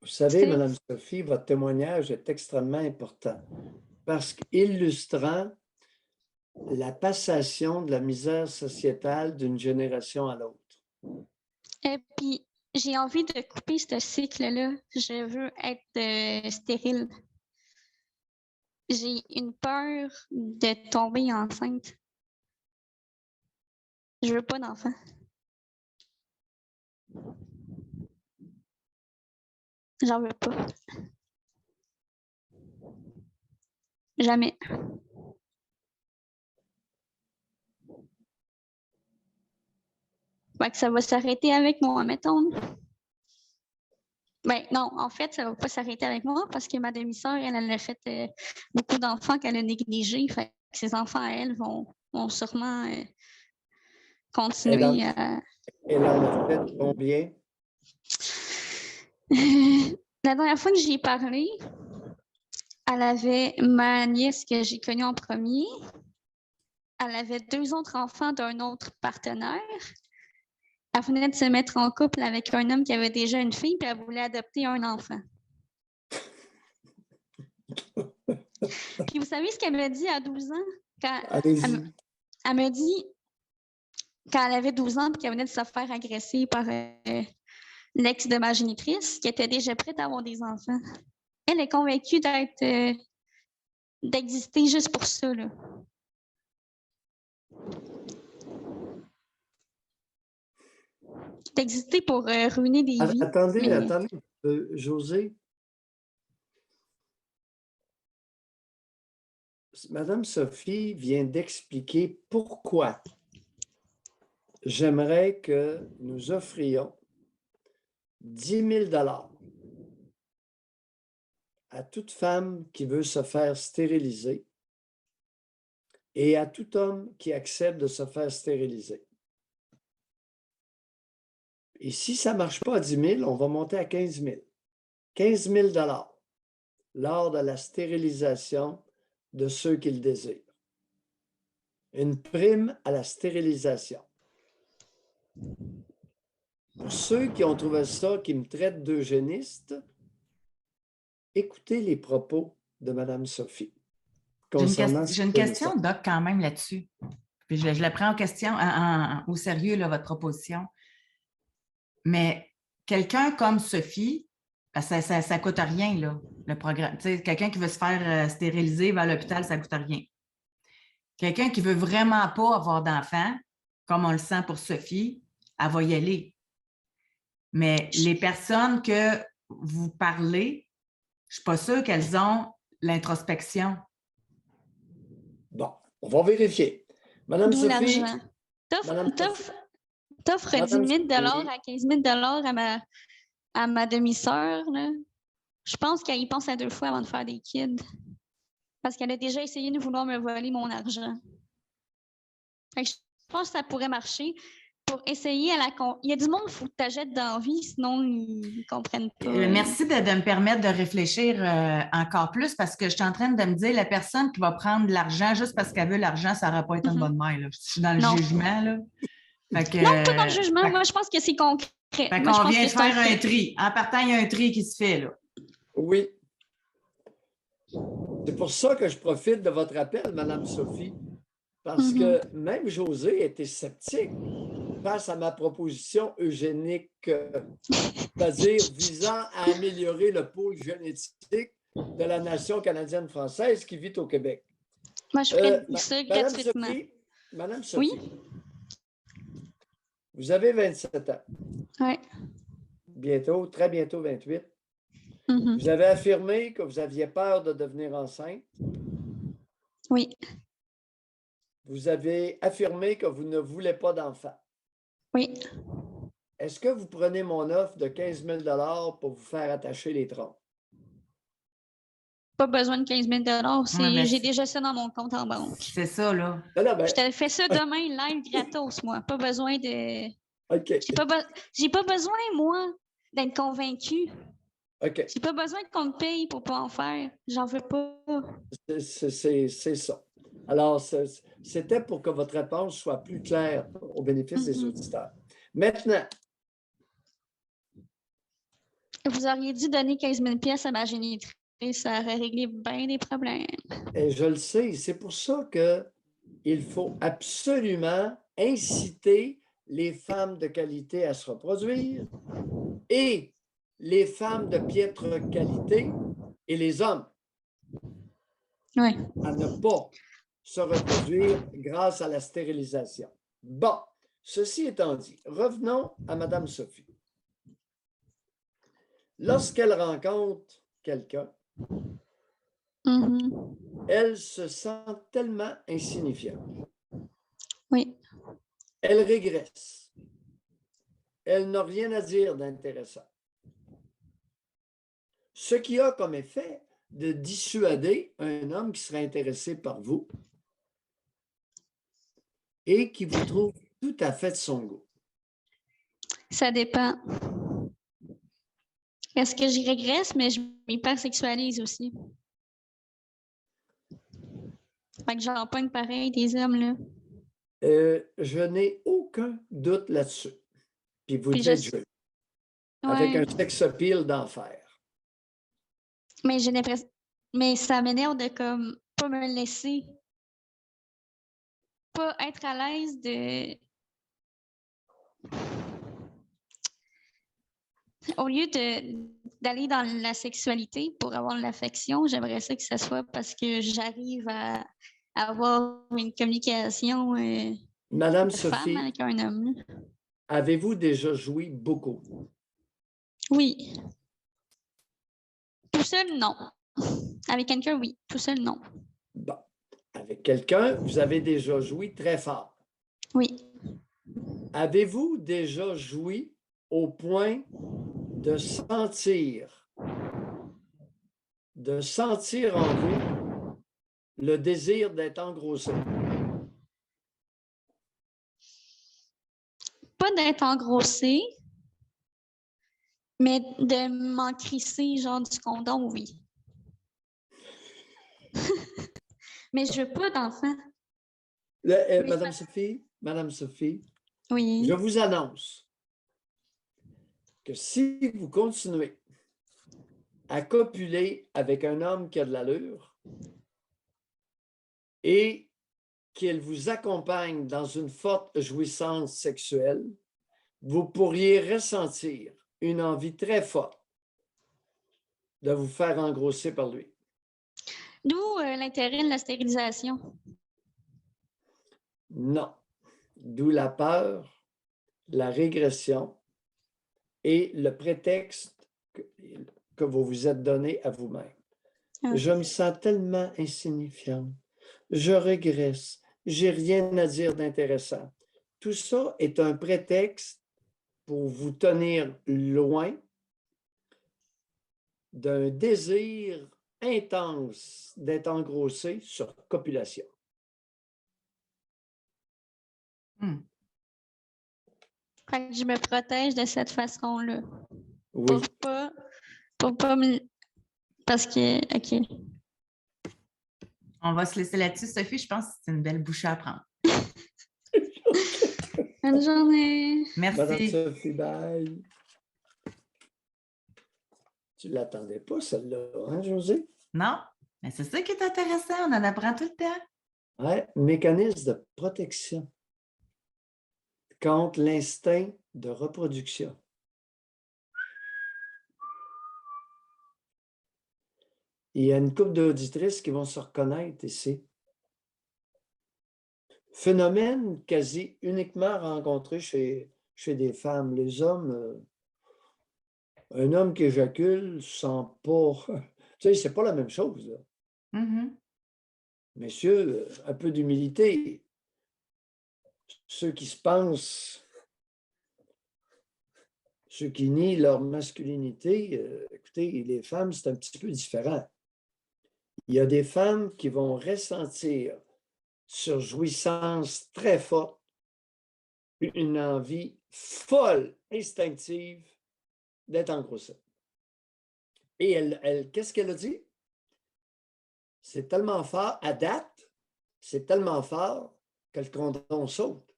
Vous savez, Madame Sophie, votre témoignage est extrêmement important parce qu'illustrant la passation de la misère sociétale d'une génération à l'autre. Et puis, j'ai envie de couper ce cycle-là. Je veux être stérile. J'ai une peur de tomber enceinte. Je veux pas d'enfant. J'en veux pas. Jamais. Fait que ça va s'arrêter avec moi, mettons. Ben non, en fait, ça va pas s'arrêter avec moi parce que ma demi-sœur, elle a fait beaucoup d'enfants qu'elle a négligés. Fait que ses enfants, elle, vont sûrement continuer à... Elle en a fait combien? La dernière fois que j'y ai parlé, elle avait ma nièce que j'ai connue en premier. Elle avait 2 autres enfants d'un autre partenaire. Elle venait de se mettre en couple avec un homme qui avait déjà une fille, puis elle voulait adopter un enfant. Puis vous savez ce qu'elle me dit à 12 ans? Elle me dit, quand elle avait 12 ans, puis qu'elle venait de se faire agresser par l'ex de ma génitrice, qu'elle était déjà prête à avoir des enfants. Elle est convaincue d'exister juste pour ça, là. D'exister pour ruiner des vies. Attendez, José. Madame Sophie vient d'expliquer pourquoi j'aimerais que nous offrions 10 000 $ à toute femme qui veut se faire stériliser et à tout homme qui accepte de se faire stériliser. Et si ça ne marche pas à 10 000, on va monter à 15 000. 15 000 $ lors de la stérilisation de ceux qui le désirent. Une prime à la stérilisation. Pour ceux qui ont trouvé ça, qui me traitent d'eugéniste, écoutez les propos de Mme Sophie. J'ai une question, Doc, quand même là-dessus. Puis je la prends en question, au sérieux, là, votre proposition. Mais quelqu'un comme Sophie, ça ne coûte rien, là, le programme. Quelqu'un qui veut se faire stériliser vers l'hôpital, ça ne coûte rien. Quelqu'un qui ne veut vraiment pas avoir d'enfant, comme on le sent pour Sophie, elle va y aller. Mais les personnes que vous parlez, je ne suis pas sûre qu'elles ont l'introspection. Bon, on va vérifier. Madame Sophie. T'offres 10 000 $ à 15 000 $ à ma demi-sœur. Je pense qu'elle y pense à 2 fois avant de faire des kids. Parce qu'elle a déjà essayé de vouloir me voler mon argent. Fait que je pense que ça pourrait marcher. Pour essayer il y a du monde, il faut que tu achètes d'envie, sinon ils ne comprennent pas. Merci de me permettre de réfléchir encore plus parce que je suis en train de me dire la personne qui va prendre de l'argent juste parce qu'elle veut l'argent, ça n'aura pas été une bonne mère. Là. Je suis dans le jugement. Là. Non, pas dans le jugement. Moi, je pense que c'est concret. Fait qu'on vient de faire un tri. En partant, il y a un tri qui se fait. Là. Oui. C'est pour ça que je profite de votre appel, Mme Sophie, parce que même José était sceptique face à ma proposition eugénique, c'est-à-dire visant à améliorer le pôle génétique de la nation canadienne-française qui vit au Québec. Moi, je ferais ça gratuitement. Madame Sophie, oui? Vous avez 27 ans. Oui. Bientôt, très bientôt 28. Vous avez affirmé que vous aviez peur de devenir enceinte. Oui. Vous avez affirmé que vous ne voulez pas d'enfant. Oui. Est-ce que vous prenez mon offre de 15 000 $ pour vous faire attacher les troncs? Pas besoin de 15 000 $. J'ai déjà ça dans mon compte en banque. C'est ça, là. Je te fais ça demain, live, gratos, moi. Pas besoin de... OK. J'ai pas besoin, moi, d'être convaincue. OK. J'ai pas besoin qu'on me paye pour pas en faire. J'en veux pas. C'est ça. Alors, c'était pour que votre réponse soit plus claire au bénéfice des auditeurs. Maintenant, Vous auriez dû donner 15 000 pièces à ma génitrice, ça aurait réglé bien des problèmes. Et je le sais, c'est pour ça qu'il faut absolument inciter les femmes de qualité à se reproduire et les femmes de piètre qualité et les hommes Oui. à ne pas se reproduire grâce à la stérilisation. Bon, ceci étant dit, revenons à Mme Sophie. Lorsqu'elle rencontre quelqu'un, elle se sent tellement insignifiante. Oui. Elle régresse. Elle n'a rien à dire d'intéressant. Ce qui a comme effet de dissuader un homme qui serait intéressé par vous et qui vous trouve tout à fait de son goût. Ça dépend. Est-ce que j'y régresse, mais je m'hypersexualise aussi. Fait que j'en pogne pareil des hommes, là. Je n'ai aucun doute là-dessus. Puis vous Puis êtes jeune. Avec un sex appeal d'enfer. Mais j'ai l'impression. Mais ça m'énerve de comme pas me laisser. Pas être à l'aise de. Au lieu d'aller dans la sexualité pour avoir l'affection, j'aimerais ça que ça soit parce que j'arrive à avoir une communication Madame de Sophie, femme avec un homme. avez-vous déjà joui beaucoup? Oui. Tout seul, non. Avec quelqu'un, oui. Tout seul, non. Bon. Avec quelqu'un, vous avez déjà joui très fort. Oui. Avez-vous déjà joui au point de sentir en vous le désir d'être engrossé? Pas d'être engrossé, mais de m'en crisser, genre du condom, oui. Mais je veux pas d'enfant. Madame Sophie, oui. Je vous annonce que si vous continuez à copuler avec un homme qui a de l'allure et qu'il vous accompagne dans une forte jouissance sexuelle, vous pourriez ressentir une envie très forte de vous faire engrosser par lui. D'où l'intérêt de la stérilisation? Non. D'où la peur, la régression et le prétexte que vous vous êtes donné à vous-même. Je me sens tellement insignifiante. Je régresse. J'ai rien à dire d'intéressant. Tout ça est un prétexte pour vous tenir loin d'un désir intense d'être engrossé sur copulation. Fait que je me protège de cette façon-là. Oui. Pour pas me... Parce que, OK. On va se laisser là-dessus, Sophie. Je pense que c'est une belle bouchée à prendre. Bonne journée. Merci. Madame Sophie, bye. Tu ne l'attendais pas, celle-là, hein, José? Non, mais c'est ça qui est intéressant. On en apprend tout le temps. Oui, mécanisme de protection contre l'instinct de reproduction. Il y a une couple d'auditrices qui vont se reconnaître ici. Phénomène quasi uniquement rencontré chez des femmes. Les hommes, un homme qui éjacule ne sent pas... Tu sais, c'est pas la même chose. Là. Messieurs, un peu d'humilité. Ceux qui se pensent, ceux qui nient leur masculinité, écoutez, les femmes, c'est un petit peu différent. Il y a des femmes qui vont ressentir sur jouissance très forte une envie folle, instinctive d'être engrossée. Et elle qu'est-ce qu'elle a dit? C'est tellement fort, à date, c'est tellement fort que le condom saute.